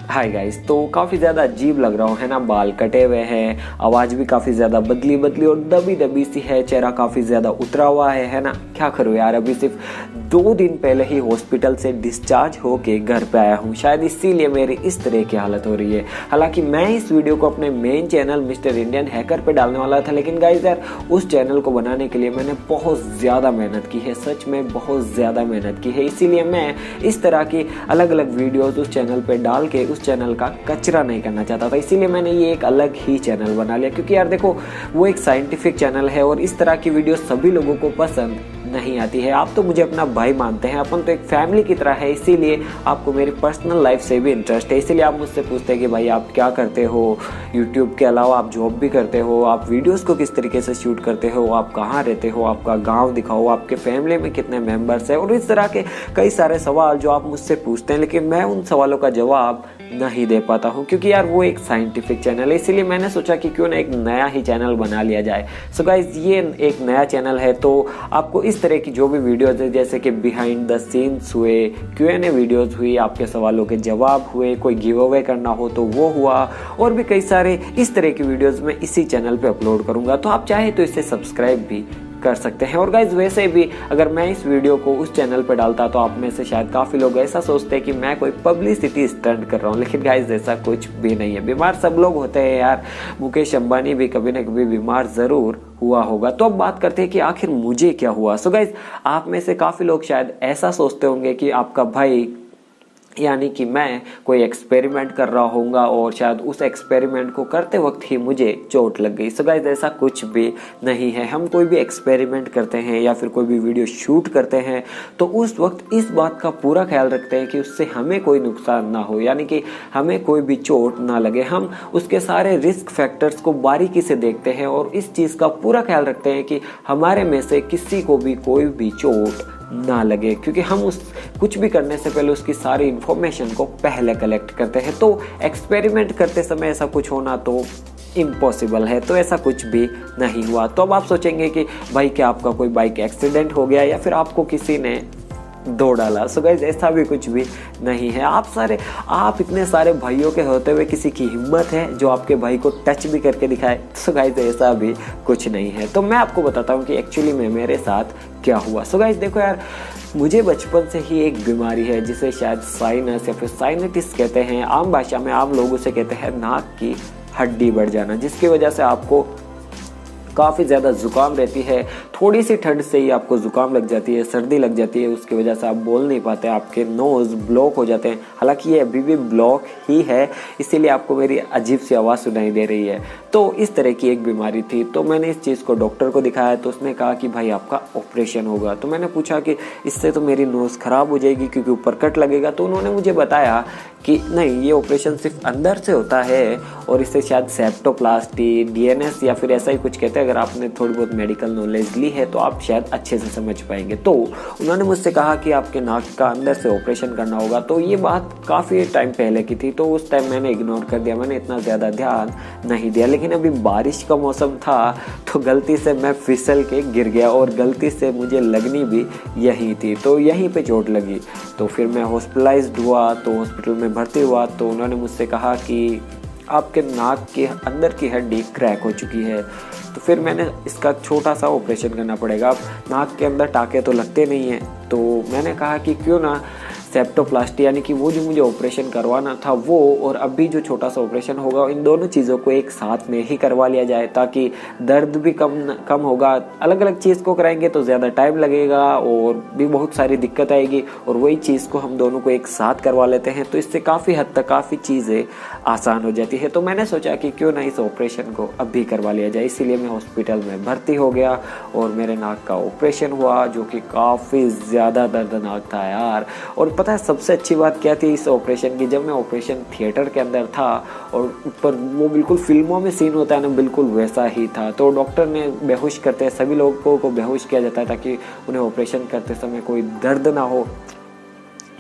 Hi guys, तो काफ़ी ज़्यादा अजीब लग रहा है ना, बाल कटे हुए हैं, आवाज़ भी काफ़ी ज़्यादा बदली बदली और दबी दबी सी है, चेहरा काफ़ी ज़्यादा उतरा हुआ है ना। क्या करूँ यार, अभी सिर्फ 2 दिन पहले ही हॉस्पिटल से डिस्चार्ज होके घर पे आया हूँ, शायद इसीलिए मेरी इस तरह की हालत हो रही है। हालांकि मैं इस वीडियो को अपने main channel mister Indian hacker पे डालने वाला था, लेकिन गाइस यार उस चैनल को बनाने के लिए मैंने बहुत ज़्यादा मेहनत की है, सच में बहुत ज़्यादा मेहनत की है। इसीलिए मैं इस तरह की अलग अलग वीडियोज़ उस चैनल पर डाल के उस चैनल का कचरा नहीं करना चाहता था। इसीलिए मैंने ये एक अलग ही चैनल बना लिया, क्योंकि यार देखो वो एक साइंटिफिक चैनल है और इस तरह की वीडियो सभी लोगों को पसंद नहीं आती है। आप तो मुझे अपना भाई मानते हैं, अपन तो एक फैमिली की तरह है, इसीलिए आपको मेरी पर्सनल लाइफ से भी इंटरेस्ट है। इसीलिए आप मुझसे पूछते हैं कि भाई आप क्या करते हो, यूट्यूब के अलावा आप जॉब भी करते हो, आप वीडियोस को किस तरीके से शूट करते हो, आप कहाँ रहते हो, आपका गांव दिखाओ, आपके फैमिली में कितने मेंबर्स हैं, और इस तरह के कई सारे सवाल जो आप मुझसे पूछते हैं। लेकिन मैं उन सवालों का जवाब नहीं दे पाता हूँ, क्योंकि यार वो एक साइंटिफिक चैनल है। इसीलिए मैंने सोचा कि क्यों ना एक नया ही चैनल बना लिया जाए। सो गाइज, ये एक नया चैनल है, तो आपको इस तरह की जो भी वीडियोज है, जैसे कि बिहाइंड द सीन्स हुए, Q&A वीडियोज हुई, आपके सवालों के जवाब हुए, कोई गिव अवे करना हो तो वो हुआ, और भी कई सारे इस तरह की वीडियोज मैं इसी चैनल पे अपलोड करूंगा। तो आप चाहे तो इसे सब्सक्राइब भी कर सकते हैं। और गाइज वैसे भी अगर मैं इस वीडियो को उस चैनल पर डालता तो आप में से शायद काफ़ी लोग ऐसा सोचते हैं कि मैं कोई पब्लिसिटी स्टंट कर रहा हूँ, लेकिन गाइज ऐसा कुछ भी नहीं है। बीमार सब लोग होते हैं यार, मुकेश अंबानी भी कभी ना कभी बीमार ज़रूर हुआ होगा। तो अब बात करते हैं कि आखिर मुझे क्या हुआ। सो गाइज, आप में से काफ़ी लोग शायद ऐसा सोचते होंगे कि आपका भाई यानी कि मैं कोई एक्सपेरिमेंट कर रहा होऊंगा और शायद उस एक्सपेरिमेंट को करते वक्त ही मुझे चोट लग गई। सो गाइस, ऐसा कुछ भी नहीं है। हम कोई भी एक्सपेरिमेंट करते हैं या फिर कोई भी वीडियो शूट करते हैं तो उस वक्त इस बात का पूरा ख्याल रखते हैं कि उससे हमें कोई नुकसान ना हो, यानी कि हमें कोई भी चोट ना लगे। हम उसके सारे रिस्क फैक्टर्स को बारीकी से देखते हैं और इस चीज़ का पूरा ख्याल रखते हैं कि हमारे में से किसी को भी कोई भी चोट ना लगे, क्योंकि हम उस कुछ भी करने से पहले उसकी सारी इंफॉर्मेशन को पहले कलेक्ट करते हैं। तो एक्सपेरिमेंट करते समय ऐसा कुछ होना तो इम्पॉसिबल है, तो ऐसा कुछ भी नहीं हुआ। तो अब आप सोचेंगे कि भाई क्या आपका कोई बाइक एक्सीडेंट हो गया या फिर आपको किसी ने दो डाला। सो गाइस, ऐसा भी कुछ भी नहीं है। आप इतने सारे भाइयों के होते हुए किसी की हिम्मत है जो आपके भाई को टच भी करके दिखाए? सो गाइस, ऐसा भी कुछ नहीं है। तो मैं आपको बताता हूँ कि एक्चुअली में मेरे साथ क्या हुआ। सो गाइस देखो यार, मुझे बचपन से ही एक बीमारी है जिसे शायद साइनस या फिर साइनटिस कहते हैं। आम भाषा में आम लोग उसे कहते हैं नाक की हड्डी बढ़ जाना, जिसकी वजह से आपको काफ़ी ज़्यादा ज़ुकाम रहती है। थोड़ी सी ठंड से ही आपको ज़ुकाम लग जाती है, सर्दी लग जाती है, उसकी वजह से आप बोल नहीं पाते, आपके नोज़ ब्लॉक हो जाते हैं। हालांकि ये अभी भी ब्लॉक ही है, इसीलिए आपको मेरी अजीब सी आवाज़ सुनाई दे रही है। तो इस तरह की एक बीमारी थी। तो मैंने इस चीज़ को डॉक्टर को दिखाया तो उसने कहा कि भाई आपका ऑपरेशन होगा। तो मैंने पूछा कि इससे तो मेरी नोज़ ख़राब हो जाएगी क्योंकि ऊपर कट लगेगा। तो उन्होंने मुझे बताया कि नहीं, ये ऑपरेशन सिर्फ अंदर से होता है और इसे शायद सेप्टोप्लास्टी, DNS या फिर ऐसा ही कुछ कहते हैं। अगर आपने थोड़ी बहुत मेडिकल नॉलेज ली है तो आप शायद अच्छे से समझ पाएंगे। तो उन्होंने मुझसे कहा कि आपके नाक का अंदर से ऑपरेशन करना होगा। तो ये बात काफ़ी टाइम पहले की थी, तो उस टाइम मैंने इग्नोर कर दिया, मैंने इतना ज़्यादा ध्यान नहीं दिया। लेकिन अभी बारिश का मौसम था तो गलती से मैं फिसल के गिर गया और गलती से मुझे लगनी भी यही थी, तो यहीं पे चोट लगी। तो फिर मैं हॉस्पिटलाइज्ड हुआ, तो हॉस्पिटल में भर्ती हुआ। तो उन्होंने मुझसे कहा कि आपके नाक के अंदर की हड्डी क्रैक हो चुकी है। तो फिर मैंने इसका छोटा सा ऑपरेशन करना पड़ेगा। अब नाक के अंदर टाँके तो लगते नहीं हैं, तो मैंने कहा कि क्यों ना सेप्टोप्लास्टी यानी कि वो जो मुझे ऑपरेशन करवाना था वो, और अभी जो छोटा सा ऑपरेशन होगा, इन दोनों चीज़ों को एक साथ में ही करवा लिया जाए, ताकि दर्द भी कम होगा। अलग अलग चीज़ को कराएंगे तो ज़्यादा टाइम लगेगा और भी बहुत सारी दिक्कत आएगी, और वही चीज़ को हम दोनों को एक साथ करवा लेते हैं तो इससे काफ़ी हद तक काफ़ी चीज़ें आसान हो जाती है। तो मैंने सोचा कि क्यों ना इस ऑपरेशन को अभी करवा लिया जाए। इसीलिए मैं हॉस्पिटल में भर्ती हो गया और मेरे नाक का ऑपरेशन हुआ, जो कि काफ़ी ज़्यादा दर्दनाक था यार। और पता है सबसे अच्छी बात क्या थी इस ऑपरेशन की, जब मैं ऑपरेशन थिएटर के अंदर था और ऊपर वो बिल्कुल फिल्मों में सीन होता है ना, बिल्कुल वैसा ही था। तो डॉक्टर ने बेहोश करते, सभी लोगों को बेहोश किया जाता है ताकि उन्हें ऑपरेशन करते समय कोई दर्द ना हो।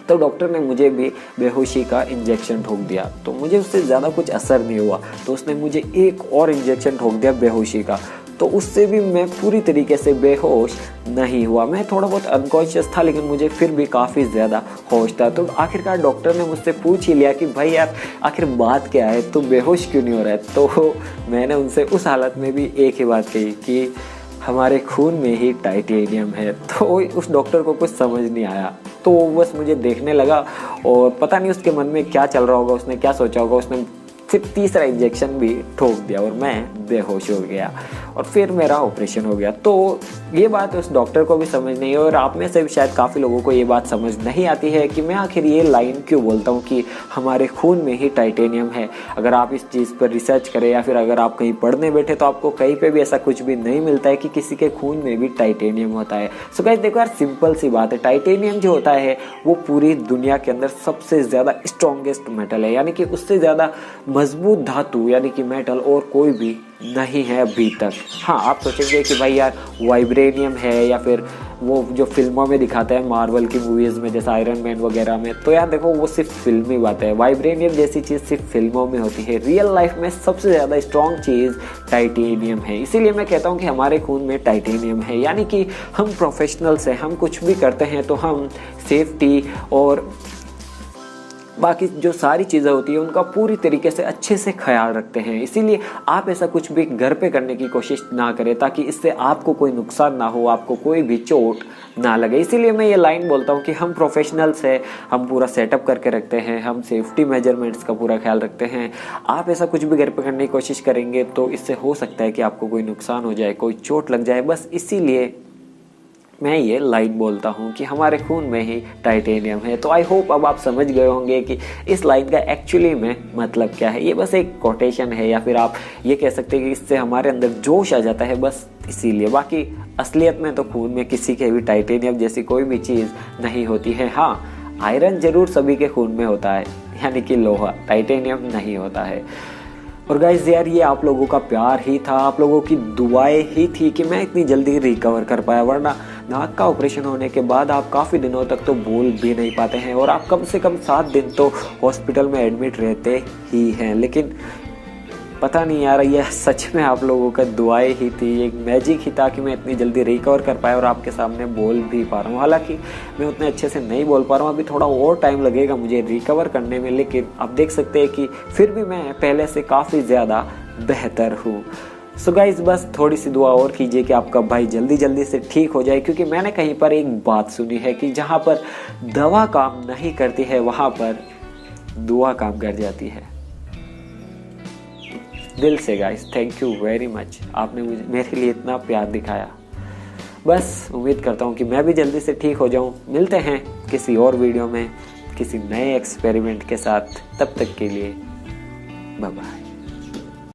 तो डॉक्टर ने मुझे भी बेहोशी का इंजेक्शन ठोक दिया, तो मुझे उससे ज़्यादा कुछ असर नहीं हुआ। तो उसने मुझे एक और इंजेक्शन ठोक दिया बेहोशी का। तो उससे भी मैं पूरी तरीके से बेहोश नहीं हुआ। मैं थोड़ा बहुत अनकॉन्शियस था, लेकिन मुझे फिर भी काफ़ी ज़्यादा होश था। तो आखिरकार डॉक्टर ने मुझसे पूछ ही लिया कि भाई यार आखिर बात क्या है, तू बेहोश क्यों नहीं हो रहा है। तो मैंने उनसे उस हालत में भी एक ही बात कही कि हमारे खून में ही टाइटेनियम है। तो उस डॉक्टर को कुछ समझ नहीं आया, तो वो बस मुझे देखने लगा और पता नहीं उसके मन में क्या चल रहा होगा, उसने क्या सोचा होगा, उसने फिर तीसरा इंजेक्शन भी ठोक दिया और मैं बेहोश हो गया और फिर मेरा ऑपरेशन हो गया। तो ये बात उस डॉक्टर को भी समझ नहीं है और आप में से भी शायद काफ़ी लोगों को ये बात समझ नहीं आती है कि मैं आखिर ये लाइन क्यों बोलता हूँ कि हमारे खून में ही टाइटेनियम है। अगर आप इस चीज़ पर रिसर्च करें या फिर अगर आप कहीं पढ़ने बैठे तो आपको कहीं पे भी ऐसा कुछ भी नहीं मिलता है कि किसी के खून में भी टाइटेनियम होता है। सो गाइस देखो यार, सिंपल सी बात है, टाइटेनियम जो होता है वो पूरी दुनिया के अंदर सबसे ज़्यादा स्ट्रॉन्गेस्ट मेटल है, यानी कि उससे ज़्यादा मजबूत धातु यानी कि मेटल और कोई भी नहीं है अभी तक। हाँ, आप सोचेंगे कि भाई यार वाइब्रेनियम है या फिर वो जो फिल्मों में दिखाता है मार्वल की मूवीज़ में जैसे आयरन मैन वगैरह में, तो यार देखो वो सिर्फ फिल्मी बात है। वाइब्रेनियम जैसी चीज़ सिर्फ फिल्मों में होती है। रियल लाइफ में सबसे ज़्यादा स्ट्रॉन्ग चीज़ टाइटेनियम है। इसीलिए मैं कहता हूँ कि हमारे खून में टाइटेनियम है, यानी कि हम प्रोफेशनल्स हैं, हम कुछ भी करते हैं तो हम सेफ्टी और बाकी जो सारी चीज़ें होती है उनका पूरी तरीके से अच्छे से ख्याल रखते हैं। इसीलिए आप ऐसा कुछ भी घर पे करने की कोशिश ना करें ताकि इससे आपको कोई नुकसान ना हो, आपको कोई भी चोट ना लगे। इसीलिए मैं ये लाइन बोलता हूँ कि हम प्रोफेशनल्स हैं, हम पूरा सेटअप करके रखते हैं, हम सेफ्टी मेजरमेंट्स का पूरा ख्याल रखते हैं। आप ऐसा कुछ भी घर पे करने की कोशिश करेंगे तो इससे हो सकता है कि आपको कोई नुकसान हो जाए, कोई चोट लग जाए। बस इसीलिए मैं ये लाइन बोलता हूँ कि हमारे खून में ही टाइटेनियम है। तो आई होप अब आप समझ गए होंगे कि इस लाइन का एक्चुअली में मतलब क्या है। ये बस एक कोटेशन है या फिर आप ये कह सकते हैं कि इससे हमारे अंदर जोश आ जाता है, बस इसीलिए। बाकी असलियत में तो खून में किसी के भी टाइटेनियम जैसी कोई भी चीज़ नहीं होती है। हाँ, आयरन जरूर सभी के खून में होता है, यानी कि लोहा, टाइटेनियम नहीं होता है। और गाइस यार, ये आप लोगों का प्यार ही था, आप लोगों की दुआएं ही थी कि मैं इतनी जल्दी रिकवर कर पाया, वरना नाक का ऑपरेशन होने के बाद आप काफ़ी दिनों तक तो बोल भी नहीं पाते हैं और आप कम से कम 7 दिन तो हॉस्पिटल में एडमिट रहते ही हैं। लेकिन पता नहीं यार, ये सच में आप लोगों का दुआएं ही थी, एक मैजिक ही था कि मैं इतनी जल्दी रिकवर कर पाया और आपके सामने बोल भी पा रहा हूँ। हालांकि मैं उतने अच्छे से नहीं बोल पा रहा हूँ, अभी थोड़ा और टाइम लगेगा मुझे रिकवर करने में, लेकिन आप देख सकते हैं कि फिर भी मैं पहले से काफ़ी ज़्यादा बेहतर हूँ। सो गाइस, बस थोड़ी सी दुआ और कीजिए कि आपका भाई जल्दी जल्दी से ठीक हो जाए, क्योंकि मैंने कहीं पर एक बात सुनी है कि जहाँ पर दवा काम नहीं करती है वहाँ पर दुआ काम कर जाती है। दिल से guys, thank you very much, आपने मुझे मेरे लिए इतना प्यार दिखाया। बस उम्मीद करता हूँ कि मैं भी जल्दी से ठीक हो जाऊँ। मिलते हैं किसी और वीडियो में किसी नए एक्सपेरिमेंट के साथ, तब तक के लिए बाय बाय।